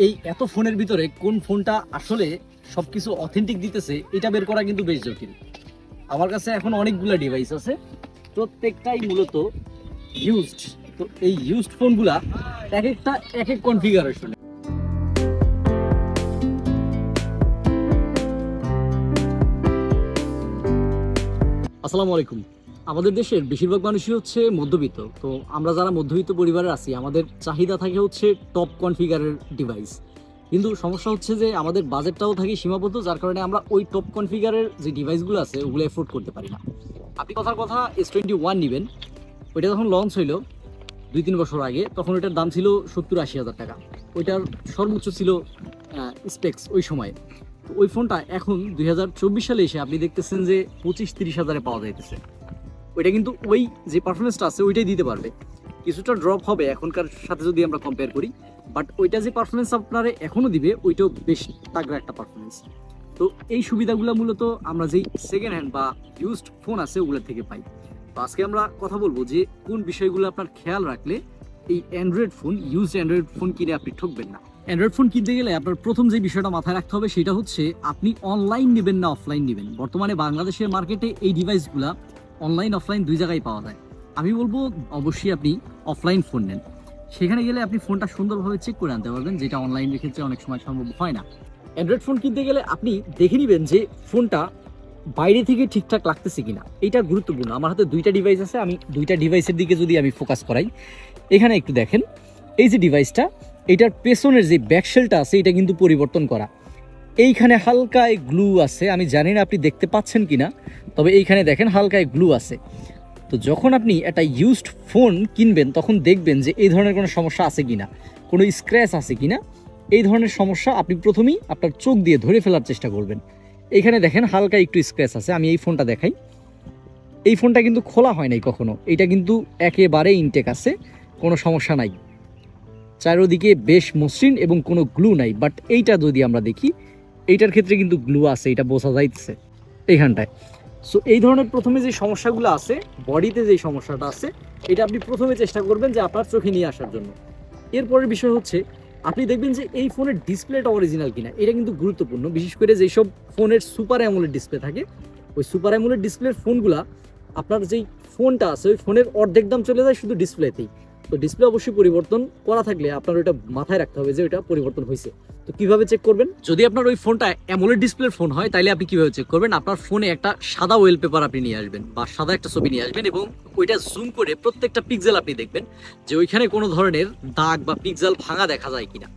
এই এত ফোনের ভিতরে কোন ফোনটা আসলে সবকিছু অথেন্টিক দিতেছে এটা বের করা কিন্তু বেশ জটিল। আমার কাছে এখন অনেকগুলো ডিভাইস আছে, প্রত্যেকটাই মূলত ইউজড। তো এই ইউজড ফোনগুলা এক একটা এক এক কনফিগারেশন। আসসালামু আলাইকুম। আমাদের দেশের বেশিরভাগ মানুষই হচ্ছে মধ্যবিত্ত। তো আমরা যারা মধ্যবিত্ত পরিবারে আছি, আমাদের চাহিদা থাকে হচ্ছে টপ কনফিগারের ডিভাইস। কিন্তু সমস্যা হচ্ছে যে আমাদের বাজেটটাও থাকে সীমাবদ্ধ, যার কারণে আমরা ওই টপ কনফিগারের যে ডিভাইসগুলো আছে ওগুলো এফোর্ড করতে পারি না। আপনি কথার কথা S21 নেবেন, ওইটা যখন লঞ্চ হইলো 2-3 বছর আগে, তখন ওইটার দাম ছিল 70-80 হাজার টাকা। ওইটার সর্বোচ্চ ছিল স্পেক্স ওই সময়ে। তো ওই ফোনটা এখন 2024 সালে এসে আপনি দেখতেছেন যে 25-30 হাজারে পাওয়া যাইতেছে। ওইটা কিন্তু ওই যে পারফরমেন্সটা আছে ওইটাই দিতে পারবে, কিছুটা ড্রপ হবে এখনকার সাথে যদি আমরা কম্পেয়ার করি, বাট ওইটা যে পারফরমেন্স আপনারা এখনও দিবে ওইটাও বেশ তাগড়া একটা পারফরমেন্স। তো এই সুবিধাগুলো মূলত আমরা যেই সেকেন্ড হ্যান্ড বা ইউজড ফোন আছে ওগুলোর থেকে পাই। তো আজকে আমরা কথা বলবো যে কোন বিষয়গুলো আপনার খেয়াল রাখলে এই Android phone, used Android phone কিনে আপনি ঠকবেন না। অ্যান্ড্রয়েড ফোন কিনতে গেলে আপনার প্রথম যে বিষয়টা মাথায় রাখতে হবে সেটা হচ্ছে আপনি অনলাইন নেবেন না অফলাইন নেবেন। বর্তমানে বাংলাদেশের মার্কেটে এই ডিভাইসগুলো অনলাইন অফলাইন দুই জায়গায় পাওয়া যায়। আমি বলবো অবশ্যই আপনি অফলাইন ফোন নেন, সেখানে গেলে আপনি ফোনটা সুন্দরভাবে চেক করে আনতে পারবেন, যেটা অনলাইনের ক্ষেত্রে অনেক সময় সম্ভব হয় না। অ্যান্ড্রয়েড ফোন কিনতে গেলে আপনি দেখে নেবেন যে ফোনটা বাইরে থেকে ঠিকঠাক লাগতেছে কিনা, এটা গুরুত্বপূর্ণ। আমার হাতে দুইটা ডিভাইস আছে, আমি দুইটা ডিভাইসের দিকে যদি আমি ফোকাস করাই, এখানে একটু দেখেন এই যে ডিভাইসটা, এটার পেছনের যে ব্যাকশেলটা আছে এটা কিন্তু পরিবর্তন করা। এইখানে হালকায় গ্লু আছে, আমি জানি না আপনি দেখতে পাচ্ছেন কিনা, তবে এইখানে দেখেন হালকায় গ্লু আছে। তো যখন আপনি একটা ইউজড ফোন কিনবেন তখন দেখবেন যে এই ধরনের কোনো সমস্যা আছে কিনা, কোনো স্ক্র্যাচ আছে কিনা। এই ধরনের সমস্যা আপনি প্রথমেই আপনার চোখ দিয়ে ধরে ফেলার চেষ্টা করবেন। এইখানে দেখেন হালকা একটু স্ক্র্যাচ আছে। আমি এই ফোনটা দেখাই, এই ফোনটা কিন্তু খোলা হয় নাই কখনো, এটা কিন্তু একেবারে ইনটেক আছে, কোনো সমস্যা নাই, চারিদিকে বেশ মসৃণ এবং কোনো গ্লু নাই। বাট এইটা যদি আমরা দেখি, এইটার ক্ষেত্রে কিন্তু গ্লু আছে, এটা বোঝা যাইতেছে এইখানটায়। সো এই ধরনের প্রথমে যে সমস্যাগুলো আছে, বডিতে যে সমস্যাটা আছে, এটা আপনি প্রথমে চেষ্টা করবেন যে আপনার চোখে নিয়ে আসার জন্য। এরপরের বিষয় হচ্ছে আপনি দেখবেন যে এই ফোনের ডিসপ্লেটা অরিজিনাল কিনা, এটা কিন্তু গুরুত্বপূর্ণ। বিশেষ করে যেসব ফোনের সুপার অ্যামোলেড ডিসপ্লে থাকে, ওই সুপার অ্যামোলেড ডিসপ্লের ফোনগুলা আপনার যেই ফোনটা আছে ওই ফোনের অর্ধেক দাম চলে যায় শুধু ডিসপ্লেতেই। তো ডিসপ্লে অবশ্যই পরিবর্তন করা থাকলে আপনার ওইটা মাথায় রাখতে হবে যে ওইটা পরিবর্তন হয়েছে। তো কিভাবে চেক করবেন? যদি আপনার ওই ফোনটা অ্যামোলেড ডিসপ্লের ফোন হয় তাহলে আপনি কিভাবে চেক করবেন? আপনার ফোনে একটা সাদা ওয়েলপেপার আপনি নিয়ে আসবেন বা সাদা একটা ছবি নিয়ে আসবেন এবং ওইটা জুম করে প্রত্যেকটা পিক্সেল আপনি দেখবেন যে ওইখানে কোনো ধরনের দাগ বা পিক্সেল ভাঙা দেখা যায় কিনা।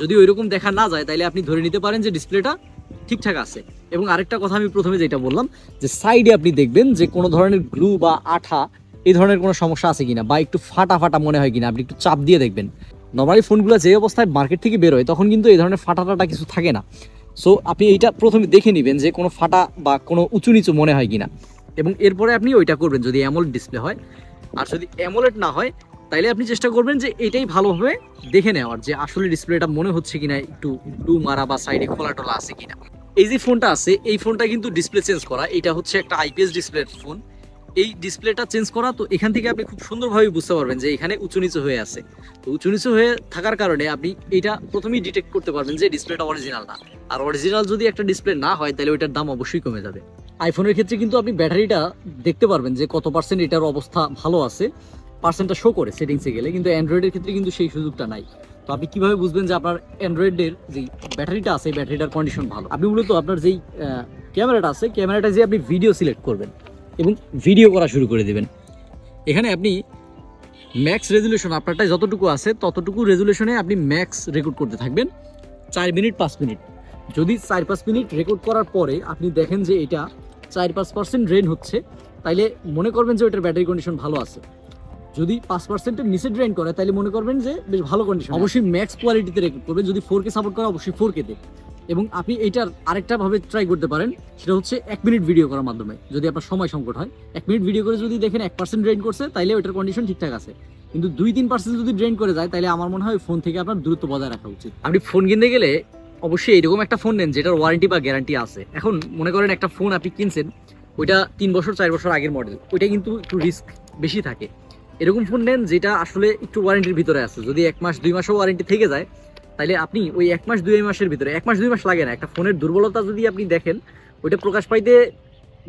যদি ওইরকম দেখা না যায় তাহলে আপনি ধরে নিতে পারেন যে ডিসপ্লেটা ঠিকঠাক আছে। এবং আরেকটা কথা আমি প্রথমে যেটা বললাম, যে সাইডে আপনি দেখবেন যে কোনো ধরনের গ্লু বা আঠা এই ধরনের কোনো সমস্যা আছে কিনা, বা একটু ফাটা ফাটা মনে হয় কিনা, আপনি একটু চাপ দিয়ে দেখবেন। নর্মালি ফোনগুলো যে অবস্থায় মার্কেট থেকে বেরোয় তখন কিন্তু এই ধরনের ফাটা টাটা কিছু থাকে না। সো আপনি এইটা প্রথমে দেখে নেবেন যে কোনো ফাটা বা কোনো উঁচু নিচু মনে হয় কিনা, এবং এরপরে আপনি ওইটা করবেন যদি অ্যামোলেড ডিসপ্লে হয়। আর যদি অ্যামোলেড না হয় তাইলে আপনি চেষ্টা করবেন যে এটাই ভালোভাবে দেখে নেওয়ার যে আসলে ডিসপ্লেটা মনে হচ্ছে কিনা একটু গ্লু মারা বা সাইডে খোলা টোলা আছে কিনা। এই যে ফোনটা আছে এই ফোনটা কিন্তু ডিসপ্লে চেঞ্জ করা, এটা হচ্ছে একটা IPS ডিসপ্লের ফোন। এই ডিসপ্লেটা চেঞ্জ করা, তো এখান থেকে আপনি খুব সুন্দরভাবে বুঝতে পারবেন যে এখানে উঁচু নিচু হয়ে আছে। তো উঁচু নিচু হয়ে থাকার কারণে আপনি এটা প্রথমেই ডিটেক্ট করতে পারবেন যে ডিসপ্লেটা অরিজিনাল না। আর অরিজিনাল যদি একটা ডিসপ্লে না হয় তাহলে ওইটার দাম অবশ্যই কমে যাবে। আইফোনের ক্ষেত্রে কিন্তু আপনি ব্যাটারিটা দেখতে পারবেন যে কত পার্সেন্ট এটার অবস্থা ভালো আছে, পার্সেন্টটা শো করে সেটিংসে গেলে, কিন্তু অ্যান্ড্রয়েডের ক্ষেত্রে কিন্তু সেই সুযোগটা নাই। তো আপনি কিভাবে বুঝবেন যে আপনার অ্যান্ড্রয়েডের যে ব্যাটারিটা আছে এই ব্যাটারিটার কন্ডিশন ভালো? আপনি মূলত আপনার যেই ক্যামেরাটা আছে ক্যামেরাটা যে আপনি ভিডিও সিলেক্ট করবেন এবং ভিডিও করা শুরু করে দেবেন। এখানে আপনি ম্যাক্স রেজুলেশন আপনারটাই যতটুকু আছে ততটুকু রেজুলেশনে আপনি ম্যাক্স রেকর্ড করতে থাকবেন 4 মিনিট 5 মিনিট। যদি 4-5 মিনিট রেকর্ড করার পরে আপনি দেখেন যে এটা 4-5% ড্রেন হচ্ছে, তাইলে মনে করবেন যে ওইটার ব্যাটারি কন্ডিশন ভালো আছে। যদি 5%-এর নিচে ড্রেন করে তাহলে মনে করবেন যে বেশ ভালো কন্ডিশন। অবশ্যই ম্যাক্স কোয়ালিটিতে রেকর্ড করবেন, যদি 4K সাপোর্ট করে অবশ্যই 4K-তে। এবং আপনি এইটার আরেকটা ভাবে ট্রাই করতে পারেন, সেটা হচ্ছে 1 মিনিট ভিডিও করার মাধ্যমে। যদি আপনার সময় সংকট হয় 1 মিনিট ভিডিও করে যদি দেখেন 1% ড্রেন করছে তাইলে ওইটার কন্ডিশন ঠিকঠাক আছে। কিন্তু 2-3% যদি ড্রেন করে যায় তাহলে আমার মনে হয় ফোন থেকে আপনার দূরত্ব বজায় রাখা উচিত। আপনি ফোন কিনতে গেলে অবশ্যই এরকম একটা ফোন নেন যেটার ওয়ারেন্টি বা গ্যারান্টি আছে। এখন মনে করেন একটা ফোন আপনি কিনছেন, ওইটা 3 বছর 4 বছর আগের মডেল, ওইটা কিন্তু একটু রিস্ক বেশি থাকে। এরকম ফোন নেন যেটা আসলে একটু ওয়ারেন্টির ভিতরে আছে, যদি 1 মাস 2 মাসও ওয়ারেন্টি থেকে যায় তাইলে আপনি ওই 1 মাস 2 মাসের ভিতরে, 1 মাস 2 মাস লাগে না, একটা ফোনের দুর্বলতা যদি আপনি দেখেন ওইটা প্রকাশ পাইতে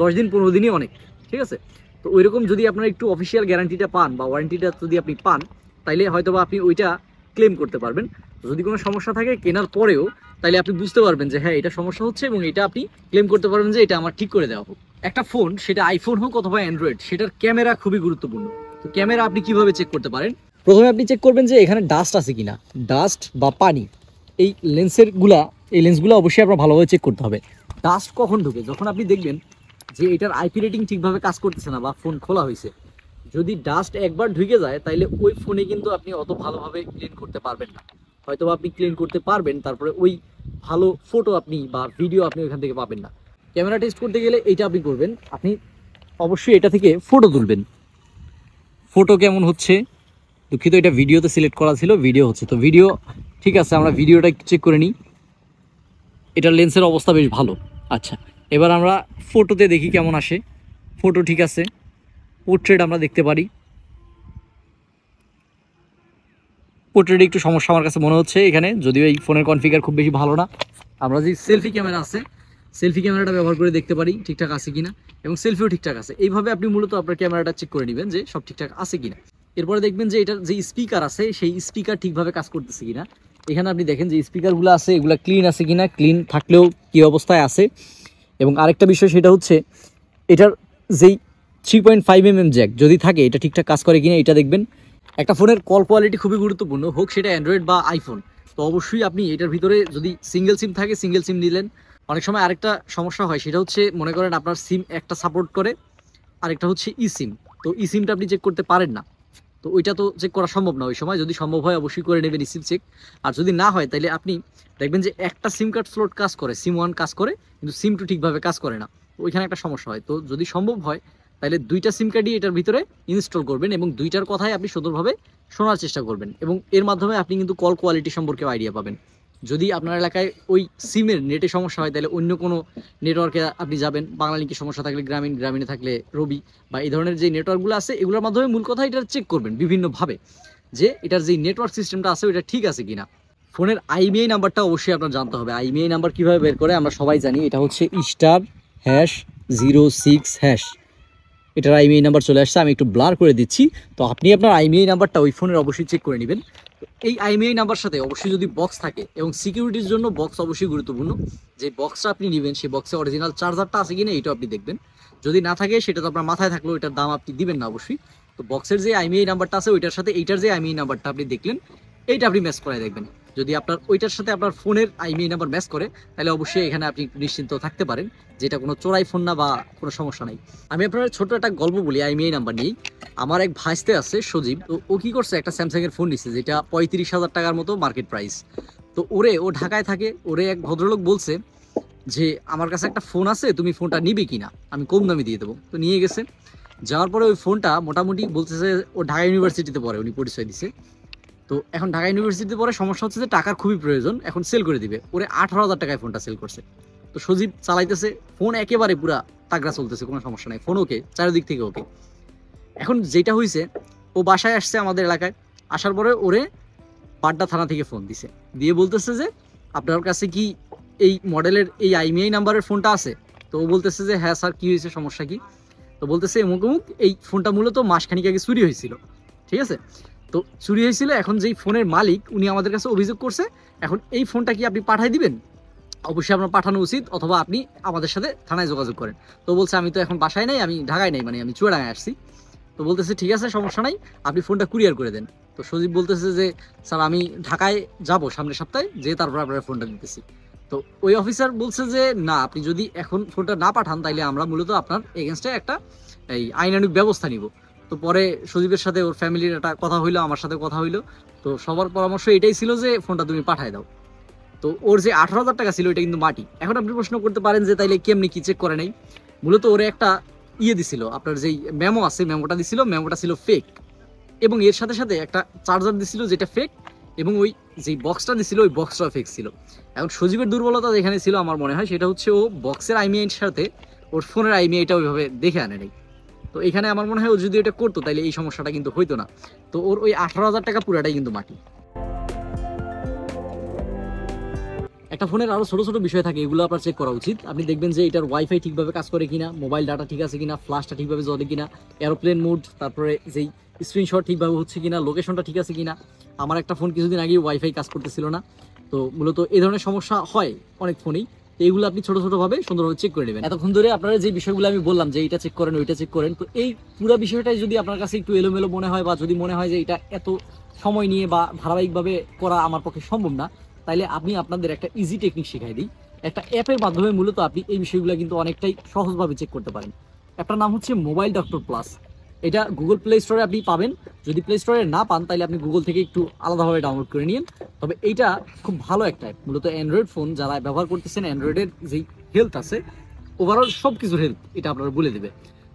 10 দিন 15 দিনই অনেক, ঠিক আছে। তো ওইরকম যদি আপনারা একটু অফিসিয়াল গ্যারান্টিটা পান বা ওয়ারেন্টিটা যদি আপনি পান, তাইলে হয়তো বা আপনি ওইটা ক্লেম করতে পারবেন। যদি কোনো সমস্যা থাকে কেনার পরেও, তাইলে আপনি বুঝতে পারবেন যে হ্যাঁ এটা সমস্যা হচ্ছে, এবং এটা আপনি ক্লেম করতে পারবেন যে এটা আমার ঠিক করে দেওয়া হোক। একটা ফোন, সেটা আইফোন হোক অথবা অ্যান্ড্রয়েড, সেটার ক্যামেরা খুবই গুরুত্বপূর্ণ। তো ক্যামেরা আপনি কিভাবে চেক করতে পারেন? প্রথমে আপনি চেক করবেন যে এখানে ডাস্ট আছে কিনা, ডাস্ট বা পানি, এই লেন্সগুলো অবশ্যই আপনার ভালোভাবে চেক করতে হবে। ডাস্ট কখন ঢুকে? যখন আপনি দেখবেন যে এটার আইপি রেটিং ঠিকভাবে কাজ করতেছে না বা ফোন খোলা হয়েছে। যদি ডাস্ট একবার ঢুকে যায় তাহলে ওই ফোনে কিন্তু আপনি অত ভালোভাবে ক্লিন করতে পারবেন না। হয়তো আপনি ক্লিন করতে পারবেন, তারপরে ওই ভালো ফটো আপনি বা ভিডিও আপনি ওইখান থেকে পাবেন না। ক্যামেরা টেস্ট করতে গেলে এইটা আপনি করবেন, আপনি অবশ্যই এটা থেকে ফটো তুলবেন। ফটো কেমন হচ্ছে, দুঃখিত এটা ভিডিওতে সিলেক্ট করা ছিল, ভিডিও হচ্ছে, তো ভিডিও ঠিক আছে, আমরা ভিডিওটা চেক করে নিই। এটার লেন্সের অবস্থা বেশ ভালো। আচ্ছা, এবার আমরা ফটোতে দেখি কেমন আসে। ফটো ঠিক আছে, পোর্ট্রেট আমরা দেখতে পারি, পোর্ট্রেটে একটু সমস্যা আমার কাছে মনে হচ্ছে এখানে, যদিও এই ফোনের কনফিগার খুব বেশি ভালো না। আমরা যে সেলফি ক্যামেরা আছে, সেলফি ক্যামেরাটা ব্যবহার করে দেখতে পারি ঠিকঠাক আছে কিনা, এবং সেলফিও ঠিকঠাক আছে। এইভাবে আপনি মূলত আপনার ক্যামেরাটা চেক করে নেবেন যে সব ঠিকঠাক আছে কিনা। এরপরে দেখবেন যে এটার যে স্পিকার আছে সেই স্পিকার ঠিকভাবে কাজ করতেছে কিনা। এখানে আপনি দেখেন যে স্পিকারগুলো আছে এগুলো ক্লিন আছে কিনা, ক্লিন থাকলেও কী অবস্থায় আছে। এবং আরেকটা বিষয় সেটা হচ্ছে এটার যেই 3.5 mm জ্যাক যদি থাকে এটা ঠিকঠাক কাজ করে কিনা এটা দেখবেন। একটা ফোনের কল কোয়ালিটি খুবই গুরুত্বপূর্ণ, হোক সেটা অ্যান্ড্রয়েড বা আইফোন। তো অবশ্যই আপনি এটার ভিতরে যদি সিঙ্গেল সিম থাকে সিঙ্গেল সিম নিলেন। অনেক সময় আরেকটা সমস্যা হয়, সেটা হচ্ছে মনে করেন আপনার সিম একটা সাপোর্ট করে, আরেকটা হচ্ছে ই সিম। তো ই সিমটা আপনি চেক করতে পারেন না, তো ওইটা তো চেক করা সম্ভব না ওই সময়। যদি সম্ভব হয় অবশ্যই করে নেবেন সিম চেক। আর যদি না হয় তাহলে আপনি দেখবেন যে একটা সিম কার্ড স্লট কাজ করে, সিম 1 কাজ করে, কিন্তু সিম 2 ঠিকভাবে কাজ করে না, ওইখানে একটা সমস্যা হয়। তো যদি সম্ভব হয় তাহলে 2টা সিম কার্ডই এটার ভিতরে ইনস্টল করবেন, এবং 2টার কথাই আপনি সুন্দরভাবে শোনার চেষ্টা করবেন, এবং এর মাধ্যমে আপনি কিন্তু কল কোয়ালিটি সম্পর্কে আইডিয়া পাবেন। যদি আপনার এলাকায় ওই সিমের নেটে সমস্যা হয় তাহলে অন্য কোনো নেটওয়ার্কে আপনি যাবেন। বাংলালিংকের সমস্যা থাকলে গ্রামীণে থাকলে রবি, বা এই ধরনের যে নেটওয়ার্কগুলো আছে এগুলোর মাধ্যমে মূল কথা এটা চেক করবেন বিভিন্নভাবে যে এটার যে নেটওয়ার্ক সিস্টেমটা আছে ওইটা ঠিক আছে কিনা। ফোনের আইএমইআই নাম্বারটা অবশ্যই আপনার জানতে হবে। আইএমইআই নাম্বার কীভাবে বের করে আমরা সবাই জানি, এটা হচ্ছে *#06#। এটার আইএমইআই নাম্বার চলে আসছে, আমি একটু ব্লার করে দিচ্ছি। তো আপনি আপনার আইএমইআই নাম্বারটা ওই ফোনের অবশ্যই চেক করে নেবেন। এই আইএমইআই নাম্বার সাথে অবশ্যই যদি বক্স থাকে, এবং সিকিউরিটির জন্য বক্স অবশ্যই গুরুত্বপূর্ণ, যে বক্সটা আপনি নেবেন সেই বক্সে অরিজিনাল চার্জারটা আছে কিনা এইটাও আপনি দেখবেন। যদি না থাকে সেটা তো আপনার মাথায় থাকলেও এটার দাম আপনি দিবেন না অবশ্যই। তো বক্সের যে আইএমইআই নাম্বারটা আছে ওইটার সাথে এইটার যে আইএমইআই নাম্বারটা আপনি দেখলেন এইটা আপনি ম্যাচ করে দেখবেন। যদি আপনার ওইটার সাথে আপনার ফোনের আইএমইআই নাম্বার ম্যাচ করে তাহলে অবশ্যই এখানে আপনি নিশ্চিন্ত থাকতে পারেন যে এটা কোনো চোরাই ফোন না বা কোনো সমস্যা নাই। আমি আপনার ছোট একটা গল্প বলি আইএমইআই নাম্বার নিয়েই। আমার এক ভাইস্তে আছে সজীব, তো ও কি করছে, একটা স্যামসাংয়ের ফোন নিচ্ছে যেটা 35,000 টাকার মতো মার্কেট প্রাইস। তো ও ঢাকায় থাকে, এক ভদ্রলোক বলছে যে আমার কাছে একটা ফোন আছে, তুমি ফোনটা নিবে কিনা, আমি কম দামে দিয়ে দেবো। তো নিয়ে গেছে, যাওয়ার পরে ওই ফোনটা মোটামুটি বলতেছে ও ঢাকা ইউনিভার্সিটিতে পড়ে, উনি পরিচয় দিছে। তো এখন ঢাকা ইউনিভার্সিটিতে পড়ে, সমস্যা হচ্ছে যে টাকার খুবই প্রয়োজন, এখন সেল করে দিবে। 18,000 টাকায় ফোনটা সেল করছে। তো সজীব চালাইতেছে ফোন, একেবারে পুরা তাগড়া চলতেছে, কোনো সমস্যা নাই, ফোন ওকে, চারিদিক থেকে ওকে। এখন যেটা হয়েছে, ও বাসায় আসছে আমাদের এলাকায়, আসার পরে পাড্ডা থানা থেকে ফোন দিছে, দিয়ে বলতেছে যে আপনার কাছে কি এই মডেলের এই আইএমইআই নাম্বারের ফোনটা আছে? তো ও বলতেছে যে হ্যাঁ স্যার, কি হয়েছে, সমস্যা কি? তো বলতেছে অমুক অমুক, এই ফোনটা মূলত মাসখানিক আগে চুরি হয়েছিল, ঠিক আছে? তো চুরি হয়েছিল, এখন যেই ফোনের মালিক উনি আমাদের কাছে অভিযোগ করছে, এখন এই ফোনটা কি আপনি পাঠাই দিবেন? অবশ্যই আপনার পাঠানো উচিত, অথবা আপনি আমাদের সাথে থানায় যোগাযোগ করেন। তো বলছে আমি তো এখন বাসায় নাই, আমি ঢাকায় নাই, মানে আমি চুয়াডাঙ্গায় আসছি। তো বলতেছে ঠিক আছে, সমস্যা নাই, আপনি ফোনটা কুরিয়ার করে দেন। তো সজীব বলতেছে যে স্যার আমি ঢাকায় যাব সামনের সপ্তাহে, যে তারপর আপনার ফোনটা দিতেছি। তো ওই অফিসার বলছে যে না, আপনি যদি এখন ফোনটা না পাঠান তাহলে আমরা মূলত আপনার এগেনস্টে একটা এই আইনানুগ ব্যবস্থা নিব। তো পরে সজীবের সাথে ওর ফ্যামিলির একটা কথা হইলো, আমার সাথে কথা হইলো। তো সবার পরামর্শ এটাই ছিল যে ফোনটা তুমি পাঠায় দাও। তো ওর যে 18,000 টাকা ছিল এটা কিন্তু মাটি। এখন আপনি প্রশ্ন করতে পারেন যে তাইলে কেমনি কি চেক করে নাই? মূলত ওরে একটা দিছিল, আপনার যেই মেমো আছে মেমোটা দিছিল, মেমোটা ছিল ফেক, এবং এর সাথে সাথে একটা চার্জার দিছিল যেটা ফেক, এবং ওই যেই বক্সটা দিছিল ওই বক্সটাও ফেক ছিল। এখন সজীবের দুর্বলতা যেখানে ছিল আমার মনে হয় সেটা হচ্ছে ও বক্সের আইএমইআইয়ের সাথে ওর ফোনের আইএমইআইটা ওইভাবে দেখে আনে নাই। তো এখানে আমার মনে হয় ও যদি এটা করতো তাহলে এই সমস্যাটা কিন্তু হইতো না। তো ওর ওই 18,000 টাকা পুরাটাই কিন্তু মাটি। একটা ফোনের আরও ছোটো ছোটো বিষয় থাকে, এগুলো আপনার চেক করা উচিত। আপনি দেখবেন যে এটার ওয়াইফাই ঠিকভাবে কাজ করে কিনা, মোবাইল ডাটা ঠিক আছে কিনা, ফ্ল্যাশটা ঠিকভাবে জ্বলে কিনা, এরোপ্লেন মোড, তারপরে যেই স্ক্রিনশট ঠিকভাবে হচ্ছে কিনা, লোকেশনটা ঠিক আছে কিনা। আমার একটা ফোন কিছুদিন আগে ওয়াইফাই কাজ করতেছিল না, তো মূলত এই ধরনের সমস্যা হয় অনেক ফোনেই। তো এইগুলো আপনি ছোটো ছোটোভাবে সুন্দরভাবে চেক করে নেবেন। এতক্ষণ ধরে আপনারা যে বিষয়গুলো আমি বললাম যে এইটা চেক করেন ওইটা চেক করেন, তো এই পুরো বিষয়টাই যদি আপনার কাছে একটু এলোমেলো মনে হয়, বা যদি মনে হয় যে এটা এত সময় নিয়ে বা ধারাবাহিকভাবে করা আমার পক্ষে সম্ভব না, তাইলে আমি আপনাদের একটা ইজি টেকনিক শেখাই দিই। একটা অ্যাপের মাধ্যমে মূলত আপনি এই বিষয়গুলো কিন্তু অনেকটাই সহজভাবে চেক করতে পারেন। অ্যাপটার নাম হচ্ছে মোবাইল ডক্টর প্লাস। এটা গুগল প্লে স্টোরে আপনি পাবেন। যদি প্লে স্টোরে না পান তাহলে আপনি গুগল থেকে একটু আলাদাভাবে ডাউনলোড করে নিন। তবে এইটা খুব ভালো একটা অ্যাপ, মূলত অ্যান্ড্রয়েড ফোন যারা ব্যবহার করতেছেন, অ্যান্ড্রয়েডের যেই হেলথ আছে, ওভারঅল সব কিছুর হেল্প এটা আপনারা বলে দেবে।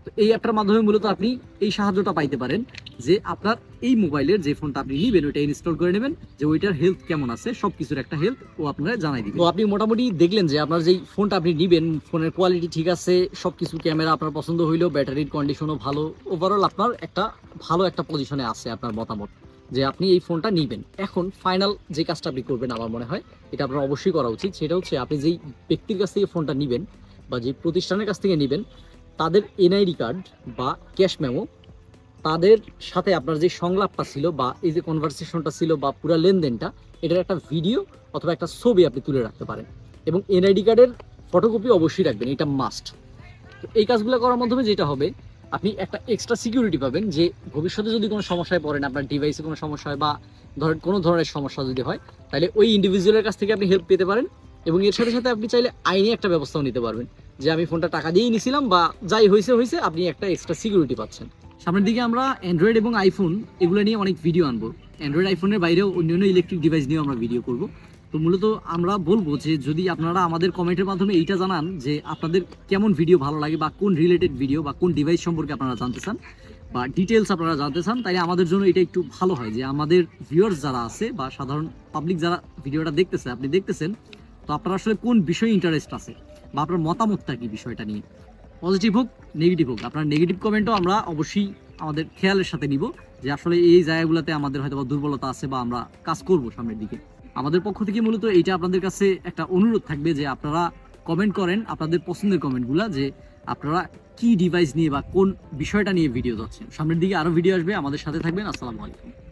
তো এই অ্যাপটার মাধ্যমে মূলত আপনি এই সাহায্যটা পাইতে পারেন যে আপনার এই মোবাইলের যে ফোনটা আপনি নেবেন ওইটা ইনস্টল করে নেবেন, যে ওইটার হেলথ কেমন আছে, সব কিছুর একটা হেলথ ও আপনারা জানাই দিবেন। তো আপনি মোটামুটি দেখলেন যে আপনার যেই ফোনটা আপনি নেবেন, ফোনের কোয়ালিটি ঠিক আছে, সব কিছু, ক্যামেরা আপনার পছন্দ হইলো, ব্যাটারির কন্ডিশনও ভালো, ওভারঅল আপনার একটা ভালো একটা পজিশনে আছে আপনার মতামত যে আপনি এই ফোনটা নেবেন। এখন ফাইনাল যে কাজটা আপনি করবেন, আমার মনে হয় এটা আপনার অবশ্যই করা উচিত, সেটা হচ্ছে আপনি যেই ব্যক্তির কাছ থেকে ফোনটা নেবেন বা যে প্রতিষ্ঠানের কাছ থেকে নেবেন, তাদের এনআইডি কার্ড বা ক্যাশ মেমো, তাদের সাথে আপনার যে সংলাপটা ছিল বা এই যে কনভারসেশনটা ছিল বা পুরো লেনদেনটা, এটার একটা ভিডিও অথবা একটা ছবি আপনি তুলে রাখতে পারেন। এবং এনআইডি কার্ডের ফটোকপি অবশ্যই রাখবেন, এটা মাস্ট। তো এই কাজগুলো করার মাধ্যমে যেটা হবে, আপনি একটা এক্সট্রা সিকিউরিটি পাবেন যে ভবিষ্যতে যদি কোনো সমস্যায় পড়েন, আপনার ডিভাইসে কোনো সমস্যা হয় বা ধরেন কোনো ধরনের সমস্যা যদি হয়, তাহলে ওই ইন্ডিভিজুয়ালের কাছ থেকে আপনি হেল্প পেতে পারেন। এবং এর সাথে সাথে আপনি চাইলে আইনি একটা ব্যবস্থাও নিতে পারবেন, যে আমি ফোনটা টাকা দিয়েই নিছিলাম বা যাই হয়েছে হয়েছে, আপনি একটা এক্সট্রা সিকিউরিটি পাচ্ছেন। সামনের দিকে আমরা অ্যান্ড্রয়েড এবং আইফোন এগুলো নিয়ে অনেক ভিডিও আনবো। অ্যান্ড্রয়েড আইফোনের বাইরেও অন্যান্য ইলেকট্রিক ডিভাইস নিয়েও আমরা ভিডিও করব। তো মূলত আমরা বলবো যে যদি আপনারা আমাদের কমেন্টের মাধ্যমে এইটা জানান যে আপনাদের কেমন ভিডিও ভালো লাগে, বা কোন রিলেটেড ভিডিও বা কোন ডিভাইস সম্পর্কে আপনারা জানতে চান বা ডিটেলস আপনারা জানতে চান, তাইলে আমাদের জন্য এটা একটু ভালো হয় যে আমাদের ভিউয়ার্স যারা আছে বা সাধারণ পাবলিক যারা ভিডিওটা দেখতেছে, আপনি দেখতেছেন, তো আপনারা আসলে কোন বিষয়ে ইন্টারেস্ট আছে বা আপনার মতামতটা কি বিষয়টা নিয়ে, পজিটিভ হোক নেগেটিভ হোক। আপনার নেগেটিভ কমেন্টও আমরা অবশ্যই আমাদের খেয়ালের সাথে নিব, যে আসলে এই জায়গাগুলোতে আমাদের হয়তো বা দুর্বলতা আছে বা আমরা কাজ করব সামনের দিকে। আমাদের পক্ষ থেকে মূলত এইটা আপনাদের কাছে একটা অনুরোধ থাকবে যে আপনারা কমেন্ট করেন আপনাদের পছন্দের কমেন্টগুলা, যে আপনারা কি ডিভাইস নিয়ে বা কোন বিষয়টা নিয়ে ভিডিও যাচ্ছেন। সামনের দিকে আরও ভিডিও আসবে, আমাদের সাথে থাকবেন। আসসালামু আলাইকুম।